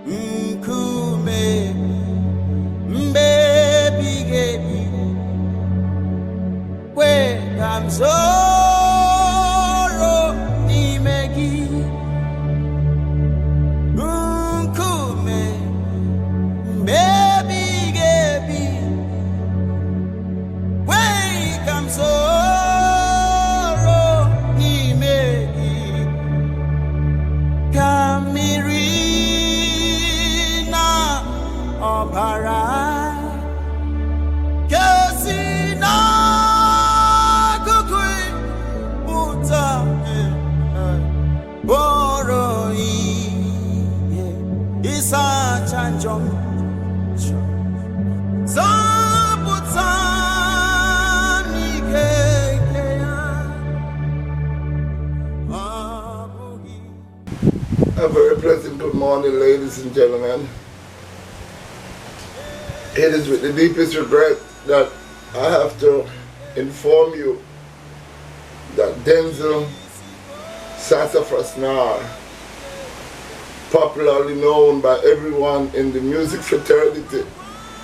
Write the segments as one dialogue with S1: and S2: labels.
S1: Nkume Mbaby Gaby Where I'm sorrow Nimegi Nkume Mbaby Gaby Where I'm sorrow Nimegi Kamirina Opara Kesina Kukui Uta Boroi Isa Chanjom Zabutani Kekeya Abugi.
S2: A very pleasant good morning, ladies and gentlemen. It is with the deepest regret that I have to inform you that Denzil Sassafrass Naar, popularly known by everyone in the music fraternity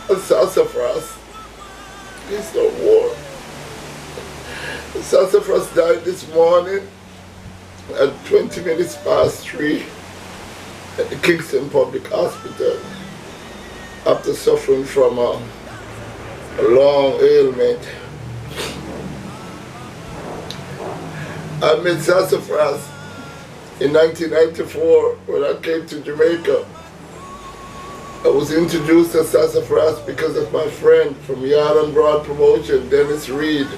S2: as Sassafras, is no more. Sassafras died this morning at 20 minutes past 3 at the Kingston Public Hospital after suffering from a long ailment. I met Sassafras in 1994 when I came to Jamaica. I was introduced to Sassafras because of my friend from Yard and Broad Promotion, Dennis Reed.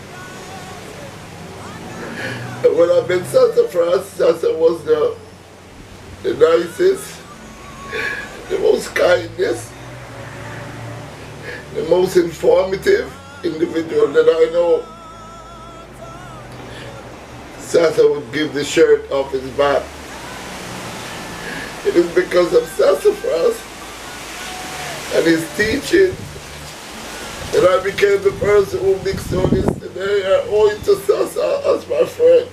S2: And when I met Sassafras, Sassa was the nicest, the most kindest, the most informative individual that I know. Sassa would give the shirt off his back. It is because of Sassafras and his teaching that I became the person who mixed all this today. I owe it to Sassa as my friend.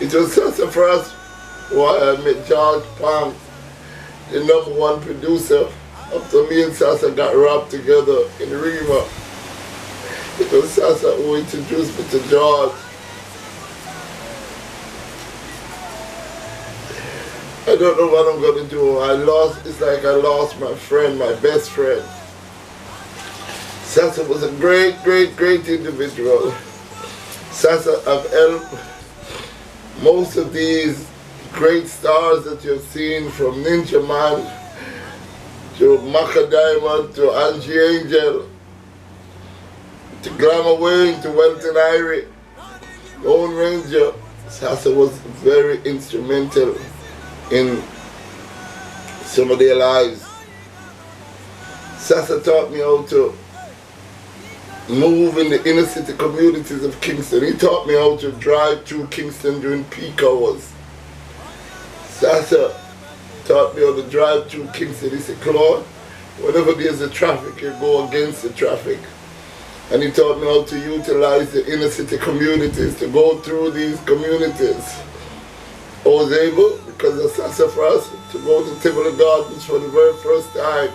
S2: It was Sassafras why I met George Pam, the #1 producer, after me and Sassa got rapped together in Rima. It was Sassa who introduced me to George. I don't know what I'm gonna do. It's like I lost my friend, my best friend. Sassa was a great, great, great individual. Sassa have helped most of these great stars that you've seen, from Ninja Man to Maka Diamond to Angie Angel to Glamour Wayne to Welton Irie, Lone Ranger. Sassa was very instrumental in some of their lives. Sassa taught me how to move in the inner city communities of Kingston. He taught me how to drive through Kingston during peak hours. Sassa taught me how to drive through Kingston. He said, Claude, whenever there's a traffic, you go against the traffic. And he taught me how to utilize the inner city communities, to go through these communities. I was able, because of Sassafras, to go to Tivoli Gardens for the very first time.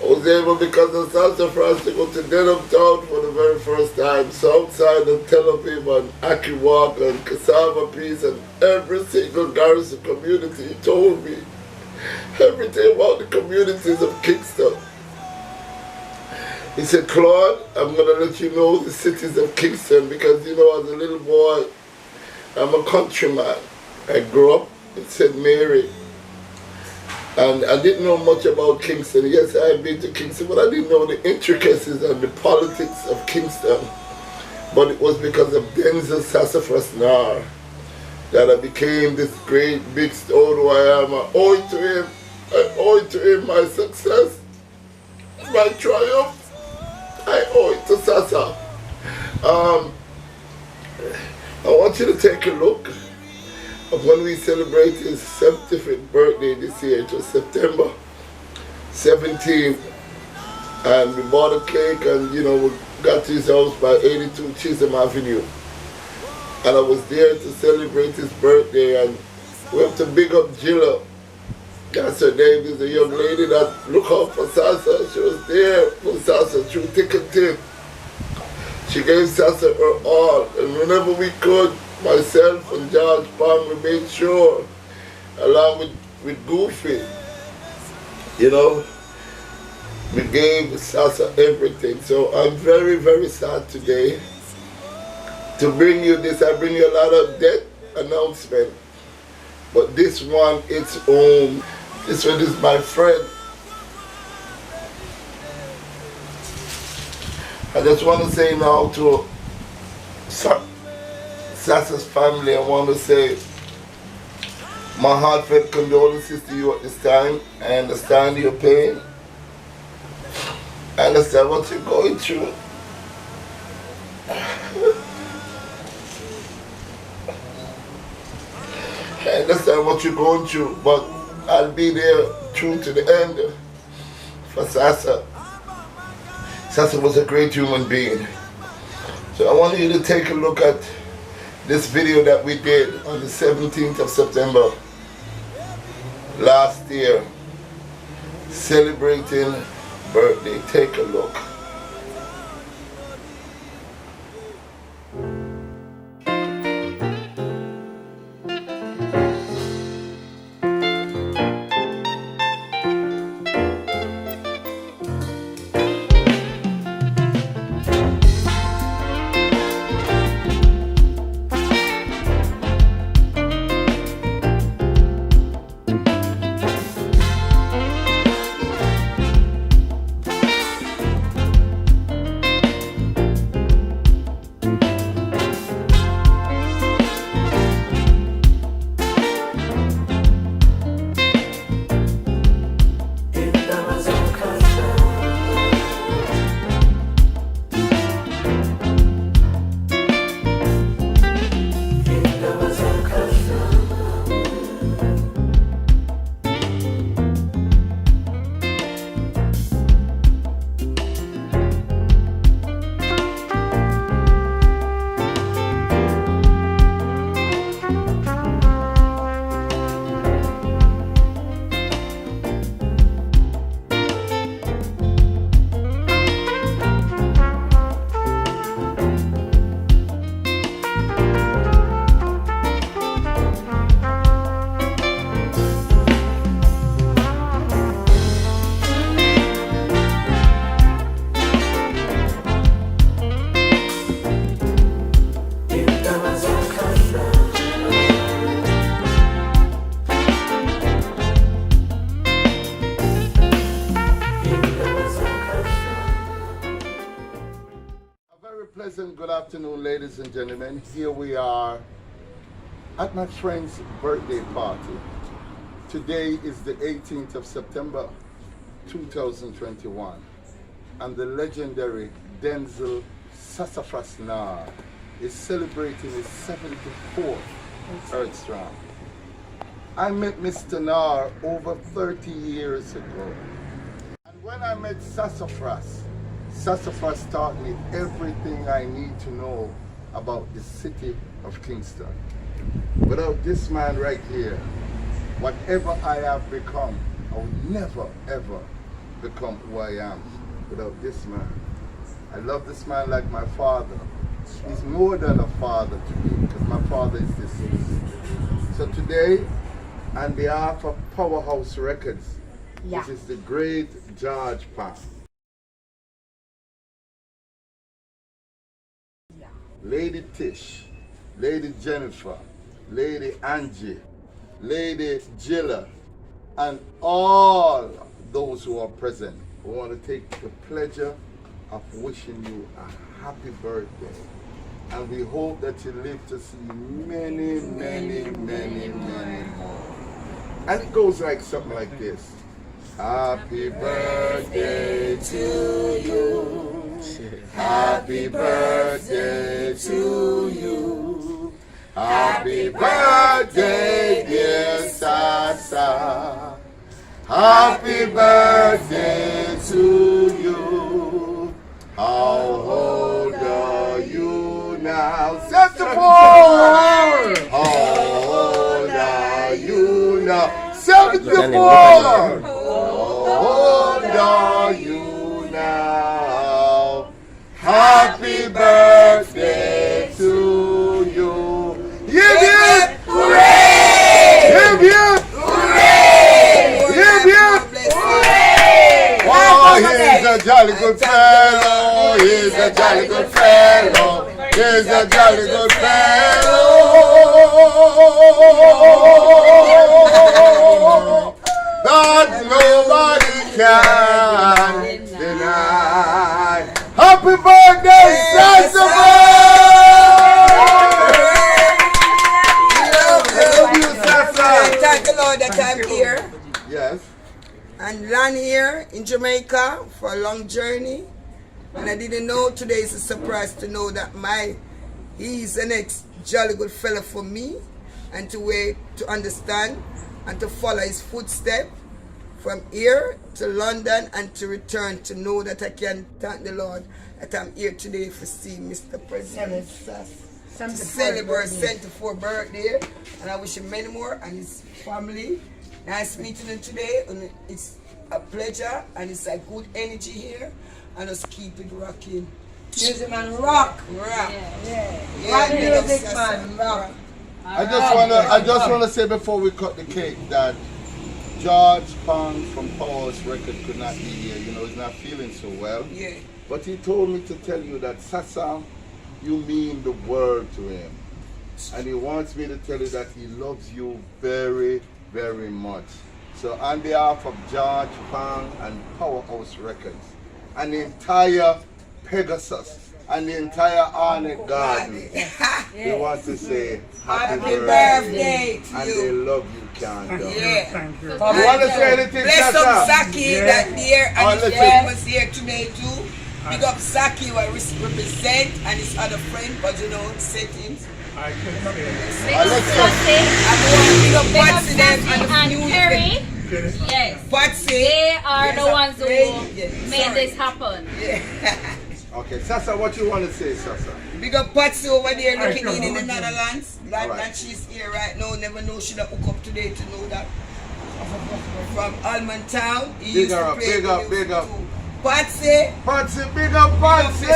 S2: I was able, because of Sassafras, to go to Denham Town for the very first time, Southside and Tel Aviv and Akiwak and Cassava Peace and every single garrison community. He told me everything about the communities of Kingston. He said, Claude, I'm going to let you know the cities of Kingston because, you know, as a little boy, I'm a countryman. I grew up in St. Mary. And I didn't know much about Kingston. Yes, I had been to Kingston, but I didn't know the intricacies and the politics of Kingston. But it was because of Denzil Sassafrass Naar that I became this great big stone who I am. I owe it to him. I owe it to him my success, my triumph. I owe it to Sassa. I want you to take a look of when we celebrated his 75th birthday this year. It was September 17th, and we bought a cake and, you know, we got to his house by 82 Chisholm Avenue. And I was there to celebrate his birthday, and we have to big up Jilla Pastor Davis, the young lady that looked out for Sassa, she was there for Sassa through thick and thin. She gave Sassa her all, and whenever we could, myself and George Palm, we made sure, along with Goofy, you know, we gave Sassa everything. So I'm very, very sad today to bring you this. I bring you a lot of death announcement, but this one, its own. This one is my friend. I just want to say now to Sassa's family, I want to say my heartfelt condolences to you at this time. I understand your pain. I understand what you're going through. I understand what you're going through, but I'll be there true to the end for Sassa. Sassa was a great human being. So I want you to take a look at this video that we did on the 17th of September last year, celebrating birthday. Take a look. Pleasant good afternoon, ladies and gentlemen. Here we are at my friend's birthday party. Today is the 18th of September 2021, and the legendary Denzil Sassafrass Naar is celebrating his 74th Earth Round. I met Mr. Naar over 30 years ago, and when I met Sassafras taught me everything I need to know about the city of Kingston. Without this man right here, whatever I have become, I would never ever become who I am without this man. I love this man like my father. He's more than a father to me, because my father is deceased. So today, on behalf of Powerhouse Records, which is the great George Palm, Lady Tish, Lady Jennifer, Lady Angie, Lady Jilla, and all those who are present, we want to take the pleasure of wishing you a happy birthday. And we hope that you live to see many, many, many, many more. And it goes like something like this. Happy birthday to you. Happy birthday to you. Happy birthday, dear Sassa. Happy birthday to you. How old are you now? Sassafras! How old are you now? 74! How old are you now? Happy birthday to you. Yip yip! Hooray! Yip yip! Hooray! Yip yip! Oh, he's a jolly good fellow. He's a jolly good fellow. He's a jolly good fellow that nobody can deny. Happy birthday, Sassafras!
S1: Thank the Lord that I'm here
S2: Yes.
S1: and land here in Jamaica for a long journey. And I didn't know today is a surprise to know that he's the next jolly good fella for me, and to wait to understand and to follow his footsteps from here to London and to return, to know that I can thank the Lord that I'm here today for seeing Mr. President Sass to celebrate 74th birthday, and I wish him many more and his family. Nice meeting him today, and it's a pleasure and it's a good energy here, and just keep it rocking.
S3: Music man, rock.
S1: Rock.
S3: Rock music man, rock.
S2: I just wanna say before we cut the cake that George Pong from Powerhouse Record could not be here. You know, he's not feeling so well.
S1: Yeah.
S2: But he told me to tell you that Sassa, you mean the world to him. And he wants me to tell you that he loves you very, very much. So on behalf of George Pong and Powerhouse Records and the entire Pegasus and the entire Arnett Garden, he wants to say happy birthday
S1: to
S2: and
S1: you.
S2: they love you, Canada.
S1: Yeah.
S4: Thank you.
S2: You want to say anything,
S1: Bless up
S2: Sassa?
S1: Saki that there
S2: Oh,
S1: and his
S2: listen.
S1: friend was here today too. Big up Saki who I represent and his other friend, but you know, settings.
S4: I can say
S1: I'm going to big up Patsy them and the
S5: and Perry. Yes.
S1: Patsy.
S5: They are
S1: Yes,
S5: the ones who made
S1: sorry.
S5: this happen.
S1: Yeah.
S2: Okay, Sassa, what you want to say, Sassa?
S1: Big up Patsy over there looking in the
S4: know.
S1: Netherlands. That
S2: Alright.
S1: she's here right now. Never know she'd hook up today to know that. From Almond Town. He
S2: Big
S1: used to
S2: up,
S1: play
S2: big
S1: the
S2: up,
S1: music
S2: big up.
S1: too. Patsy.
S2: Patsy, big up Patsy!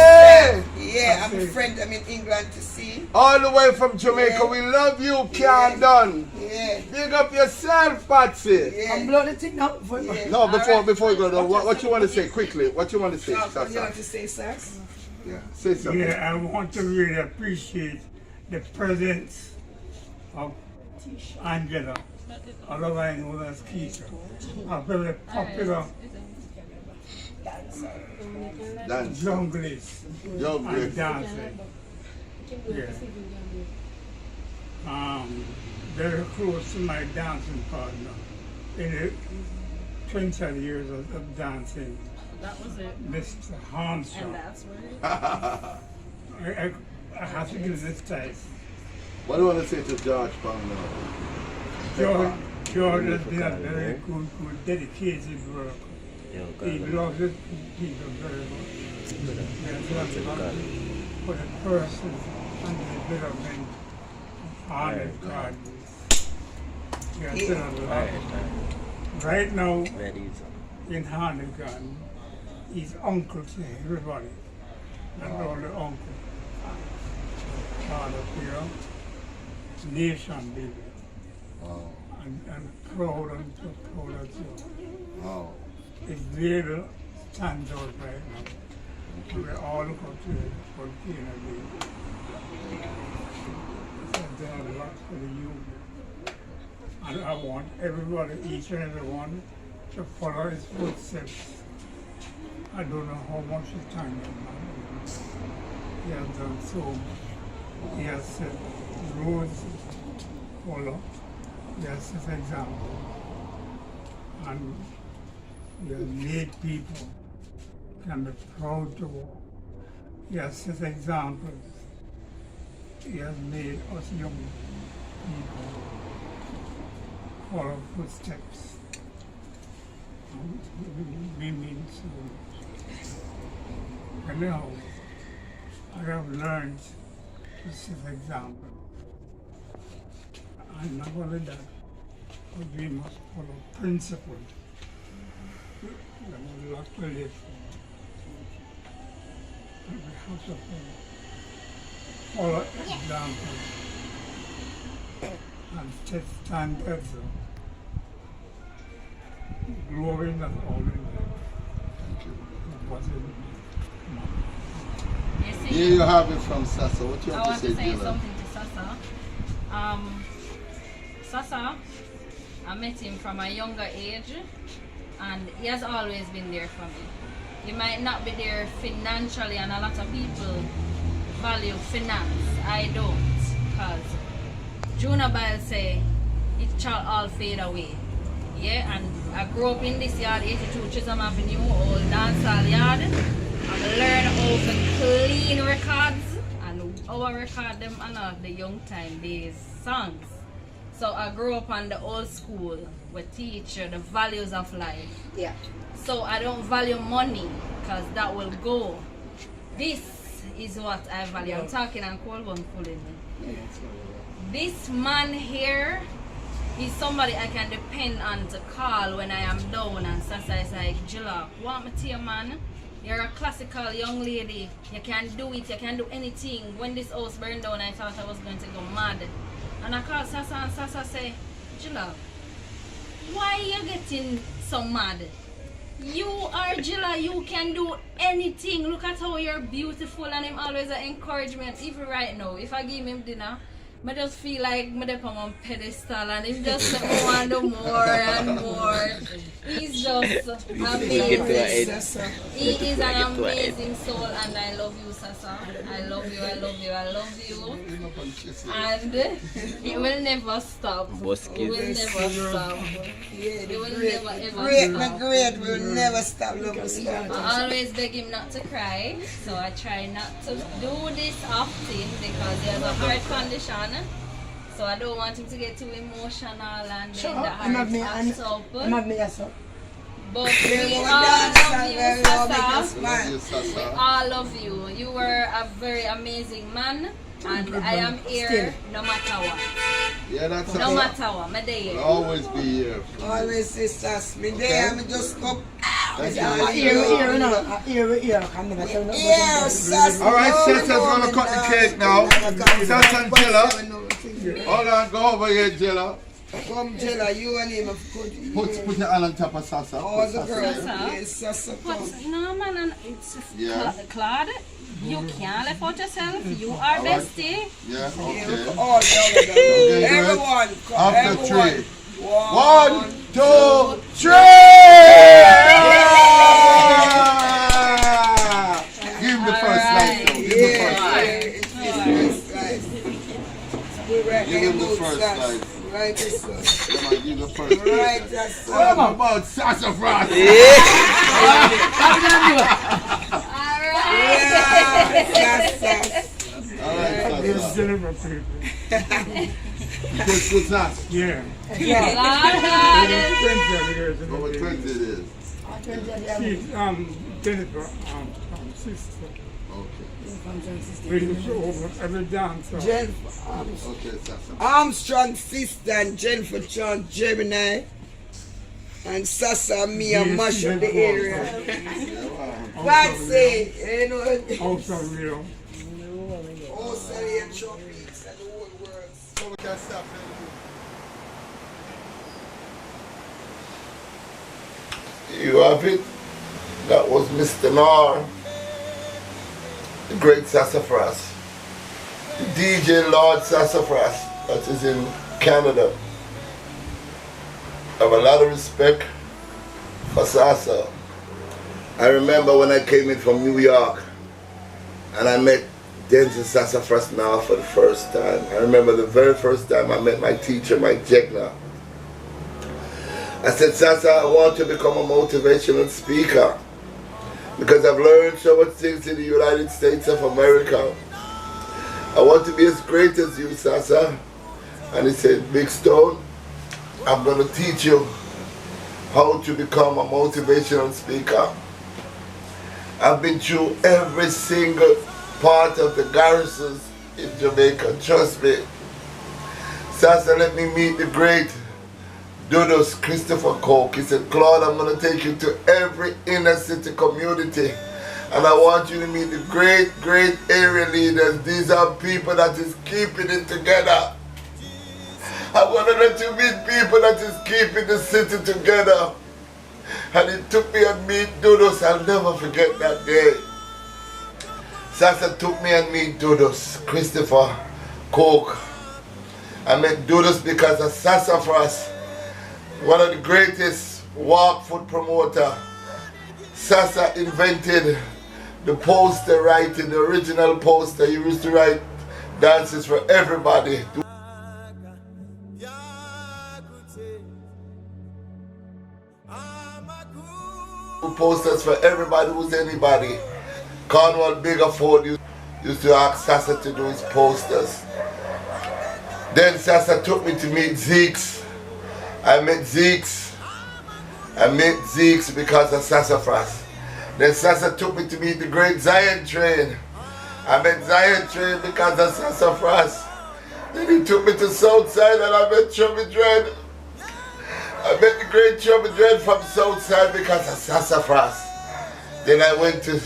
S1: Yeah, I'm a friend. I'm in England to see.
S2: All the way from Jamaica,
S1: Yeah.
S2: we love you, Kingston.
S1: Yeah.
S2: Big up yourself, Patsy.
S1: Yeah.
S3: Blow the thing out for you.
S1: Yeah.
S2: No, before
S1: Alright.
S2: you go, though, what you want to say quickly? What you want to say,
S1: What you want
S2: Sassa?
S1: to say, Sass?
S2: Yeah, say something.
S4: Yeah, I want to really appreciate the presence of Angela, otherwise known as Keisha, a very popular
S2: Dance.
S4: junglist
S2: Job
S4: and
S2: great.
S4: dancer. Yeah. Very close to my dancing partner in the 20 years of dancing.
S5: That was it.
S4: Mr. Armstrong.
S5: That's where
S4: I have to give this time.
S2: What do you want to say to George Pong now?
S4: George has been a very good, dedicated worker. He loves his people very much. He has done a lot for the person and the development of Arnett Gardens. He has done a lot. Right now, in Arnett Garden, he's uncle to everybody. And all the uncles. Father here, nation building.
S2: Wow.
S4: And proud and so proud of you.
S2: Wow.
S4: It's really stands out right now. We all look up to it for Kennedy. It's done a lot for the youth. And I want everybody, each and every one, to follow his footsteps. I don't know how much time he has done so much. He has set roads follow. He has set example. And he has made people can be proud to walk. He has set examples. He has made us young people follow footsteps. We mean so much. And now, I have learned to set example. And not only that, but we must follow principles. There was a lot to live for. And we have to follow examples and set standards. Glory not all in there. It wasn't
S5: You
S2: Here
S5: see,
S2: you have it from Sassa. What you
S5: I
S2: have
S5: want
S2: to
S5: to
S2: say,
S5: say
S2: Dylan?
S5: something to Sassa. Sassa, I met him from a younger age, and he has always been there for me. He might not be there financially, and a lot of people value finance. I don't, because Jonah Bible say it shall all fade away. Yeah, and I grew up in this yard, 82 Chisholm Avenue, old dancehall yard. I learned how to clean records, and our record them are not the young time days songs. So I grew up on the old school, we teach you the values of life.
S3: Yeah.
S5: So I don't value money, because that will go. This is what I value. I'm talking and cold one pulling me. This man here is somebody I can depend on to call when I am down, and Sassa is like, Jilla, want me to you, man? You're a classical young lady. You can do it. You can do anything. When this house burned down, I thought I was going to go mad. And I called Sassa, and Sassa say, Jilla, why are you getting so mad? You are Jilla. You can do anything. Look at how you're beautiful, and him always an encouragement. Even right now, if I give him dinner, I just feel like I'm on one pedestal, and him just more and more and more. He's just amazing. He is an amazing soul, and I love you, Sassa. I love you, I love you, I love you. And it will never stop. It will never stop. It will never ever stop.
S1: Great will never stop.
S5: I always beg him not to cry, so I try not to do this often because he has a heart condition. So I don't want him to get too emotional and then the heart acts up. But we all love you, Sassa. We all love you. You were a very amazing man, and I am here no matter what.
S2: Yeah, that's
S5: No matter what, I'm there.
S2: Always be here.
S1: Always sisters. Me there, I'm just up.
S2: Thank
S1: Here, Sass.
S2: All right, Sassa's gonna cut the cake now. Sassa and Jilla. Hold on, go over here, Jilla.
S1: Come, Jilla, you and him have good.
S2: Put your hand on top of Sassa.
S1: All
S2: Put
S1: the
S2: Sassa.
S1: girls.
S5: Sassa?
S1: Yes, Sassa, come.
S5: But no man, it's
S2: Yeah.
S5: Claude. You can't left out yourself. You are bestie.
S2: Yeah,
S1: Yeah,
S2: okay.
S1: all the other
S2: Okay,
S1: girls.
S2: good.
S1: Everyone, come.
S2: After
S1: Everyone.
S2: three. 1,
S1: One,
S2: 2, 3! Give him the first slice, though. Give him the first slice. Give him the first slice.
S1: Right, sir.
S2: Come on, give the first
S1: Right,
S2: slice.
S1: that's
S2: What about Sassafras? All right,
S4: This
S2: Sassa.
S4: deliver people.
S2: Good sauce.
S4: Yeah.
S2: Over 20 it is.
S4: She's Jennifer, sister.
S2: Okay.
S4: We used to over every dancer.
S1: Jennifer
S2: Okay, Sassa.
S1: Armstrong sister and Jennifer John Gemini and Sassa and me and mash up the area. God say, you know,
S4: Also real.
S1: also the tropics and the whole world.
S2: So we can stop there. You have it. That was Mr. Naar, the great Sassafras, the DJ Lord Sassafras that is in Canada. I have a lot of respect for Sassa. I remember when I came in from New York and I met Denzil Sassafrass Naar for the first time. I remember the very first time I met my teacher, my Jegna. I said, Sassa, I want to become a motivational speaker because I've learned so much things in the United States of America. I want to be as great as you, Sassa. And he said, Big Stone, I'm going to teach you how to become a motivational speaker. I've been through every single part of the garrisons in Jamaica, trust me. Sassa, let me meet the great Dodos Christopher Coke. He said, Claude, I'm going to take you to every inner city community. And I want you to meet the great, great area leaders. These are people that is keeping it together. I want to let you meet people that is keeping the city together. And he took me and meet Dodos. I'll never forget that day. Sasa took me and meet Dodos Christopher Coke. I met Dodos because of Sassafras, one of the greatest walk foot promoter. Sasa invented the poster writing, the original poster. He used to write dances for everybody. Posters for everybody who's anybody. Cornwall Biggerford used to ask Sasa to do his posters. Then Sasa took me to meet Zeeks. I met Zeeks because of Sassafras. Then Sasa took me to meet the great Zion Train. I met Zion Train because of Sassafras. Then he took me to Southside and I met Chubby Dread. I met the great Chubby Dread from Southside because of Sassafras. Then I went to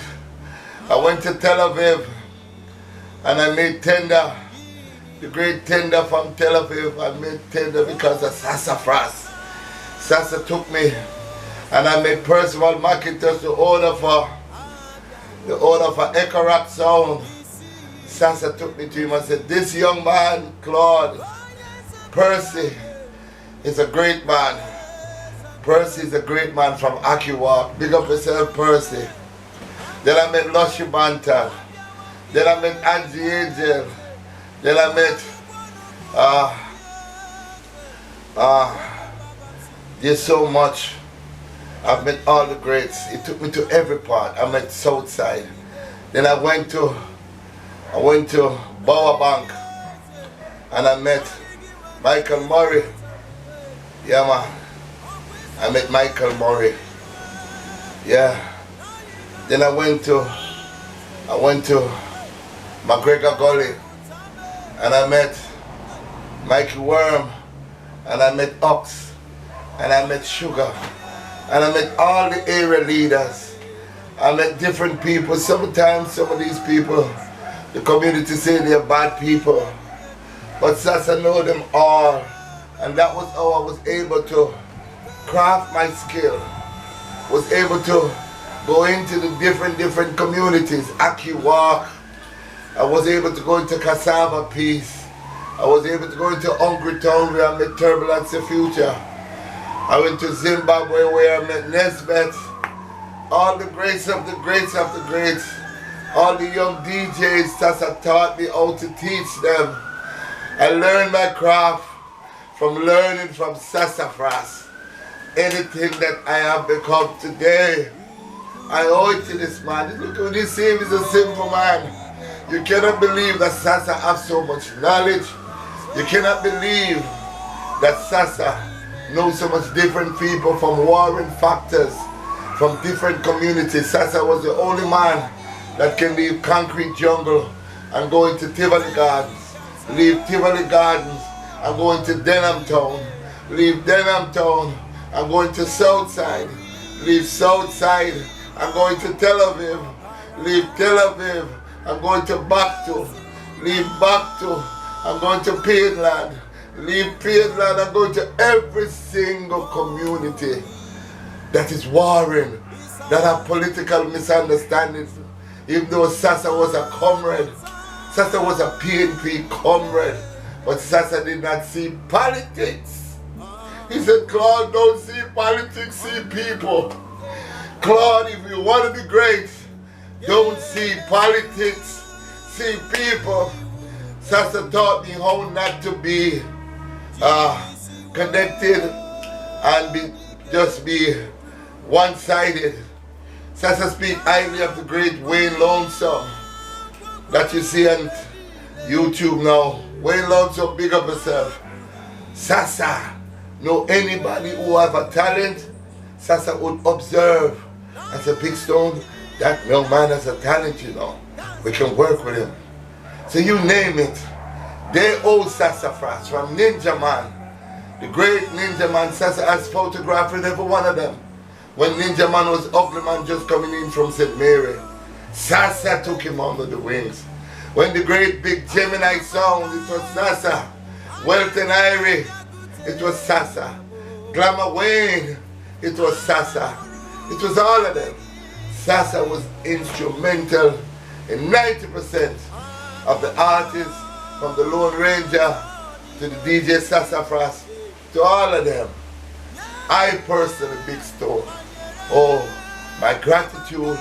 S2: Tel Aviv and I met Tender, the great Tender from Tel Aviv. I met Tender because of Sassafras. Sasa took me and I met Percival McIntosh, the owner for Echo Rock Sound. Sasa took me to him and said, this young man, Claude, Percy, is a great man. Percy is a great man from Akiwak. Big up yourself, Percy. Then I met Lushy Bantan. Then I met Angie Angel. Then I met there's so much. I've met all the greats. He took me to every part. I met Southside. Then I went to Bower Bank and I met Michael Murray. Yeah, man. I met Michael Murray. Yeah. Then I went to McGregor Gully and I met Mikey Worm and I met Ox and I met Sugar and I met all the area leaders. I met different people. Sometimes some of these people, the community say they're bad people, but Sasa know them all, and that was how I was able to craft my skill, was able to go into the different communities. Akiwak, I was able to go into Cassava Peace, I was able to go into Hungry Town where I met Turbulence the Future. I went to Zimbabwe where I met Nesbeth, all the greats of the greats of the greats, all the young DJs. Sasa taught me how to teach them. I learned my craft from learning from Sassafras. Anything that I have become today, I owe it to this man. Look at this, him is a simple man. You cannot believe that Sasa has so much knowledge. You cannot believe that Sasa knows so much different people from warring factors, from different communities. Sasa was the only man that can leave Concrete Jungle and go into Tivoli Gardens, leave Tivoli Gardens and go into Denham Town, leave Denham Town and go into Southside, leave Southside and go into Tel Aviv, leave Tel Aviv and go into Bakto, leave Bakto and go into Piedland, leave Piedland and go into every single community that is warring, that have political misunderstandings. Even though Sasa was a comrade, Sasa was a PNP comrade, but Sasa did not see politics. He said, Claude, don't see politics, see people. Claude, if you want to be great, don't see politics, see people. Sasa taught me how not to be connected and just be one-sided. Sasa speak highly of the great Wayne Lonesome that you see on YouTube now. Wayne Lonesome, big up yourself. Sasa know anybody who have a talent, Sasa would observe and say, Big Stone, that young man has a talent, you know. We can work with him. So you name it. They owe Sassafras from Ninja Man The great Ninja Man Sassa has photographed every one of them. When Ninja Man was ugly man just coming in from St. Mary, Sassa took him under the wings. When the great big Gemini sound, it was Sassa. Welton Irie, it was Sassa. Glamour Wayne, it was Sassa. It was all of them. Sassa was instrumental in 90% of the artists, from the Lone Ranger to the DJ Sassafras, to all of them. I personally, Big Stone, oh, my gratitude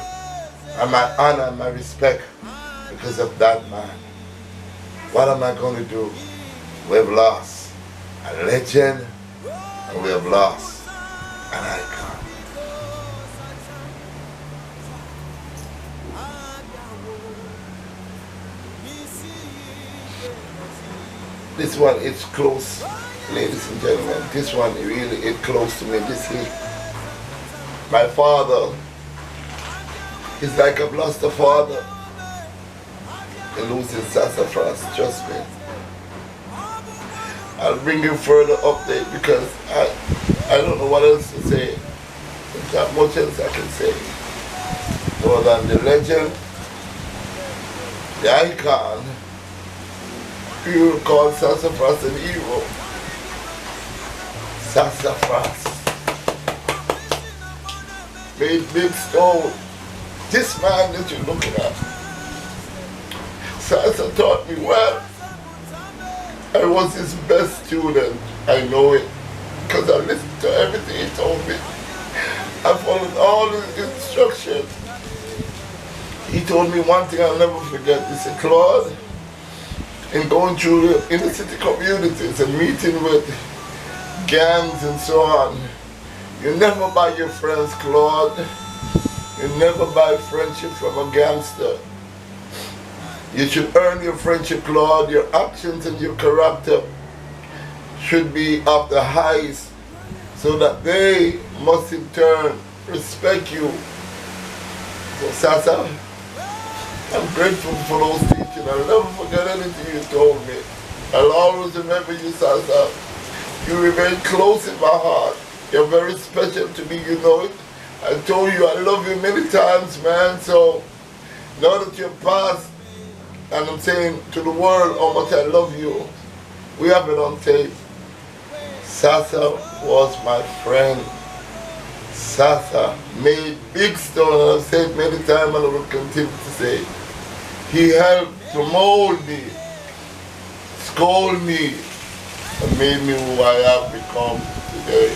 S2: and my honor and my respect because of that man. What am I going to do? We have lost a legend and we have lost an icon. This one is close, ladies and gentlemen. This one really is close to me. This is my father. It's like I've lost a father in losing Sassafras, trust me. I'll bring you further update because I don't know what else to say. There's not much else I can say. More than the legend, the icon, you call Sassafras an hero. Sassafras made Big Stone. This man that you're looking at, Sassa taught me well. I was his best student. I know it because I listened to everything he told me. I followed all his instructions. He told me one thing I'll never forget. He said, Claude, in going through the inner city communities and meeting with gangs and so on, you never buy your friends, Claude. You never buy friendship from a gangster. You should earn your friendship, Claude. Your actions and your character should be of the highest so that they must in turn respect you. So Sassa, I'm grateful for those teachings. I'll never forget anything you told me. I'll always remember you, Sassa. You remain close in my heart. You're very special to me, you know it. I told you I love you many times, man. So now that you're past, and I'm saying to the world how much I love you, we have it on tape. Sassa was my friend. Sassa made Big Stone, and I've said many times and I will continue to say, he helped to mold me, scold me, and made me who I have become today.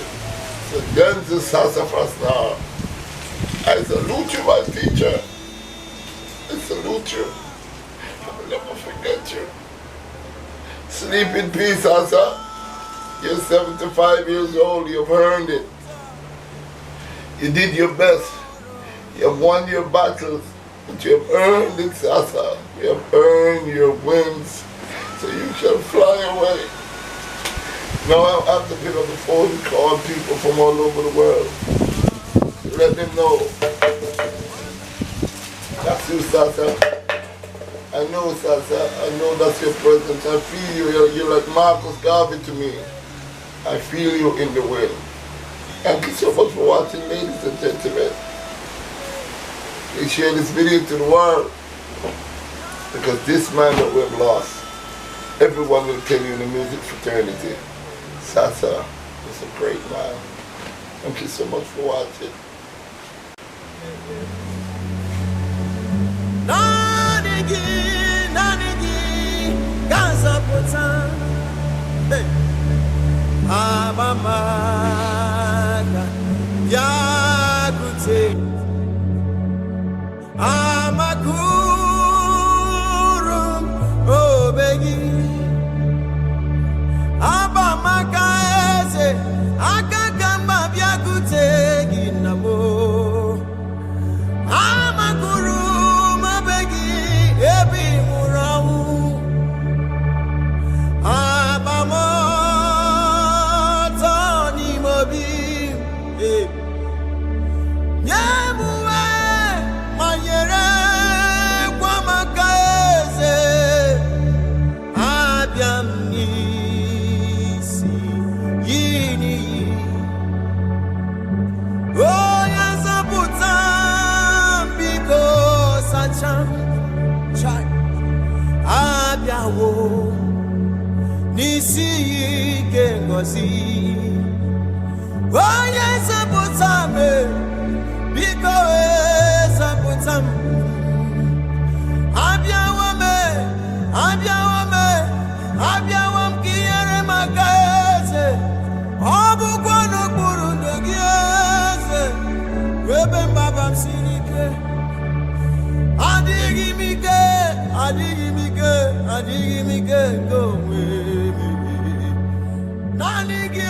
S2: So Denzil Sassafrass Naar, I salute you, my teacher. I salute you. I will never forget you. Sleep in peace, Sassa. You're 75 years old. You've earned it. You did your best. You have won your battles. But you have earned it, Sassa. You have earned your wings. So you shall fly away. Now I have to pick up the phone and call people from all over the world. Let them know. That's you, Sassa. I know, Sassa. I know that's your presence. I feel you. You're like Marcus Garvey to me. I feel you in the wind. Thank you so much for watching, ladies and gentlemen. Please share this video to the world. Because this man that we've lost, everyone will tell you in the music fraternity, Sassa is a great man. Thank you so much for watching.
S6: n'isi ike ngozi onye nzọpụta m biko zọpụta m abịawo m ka inyere m aka eze ọ bụkwa n'okpuru ndụ gị eze ebe mgbaba m siri ike adịghị m ike nke onwe m naanị gị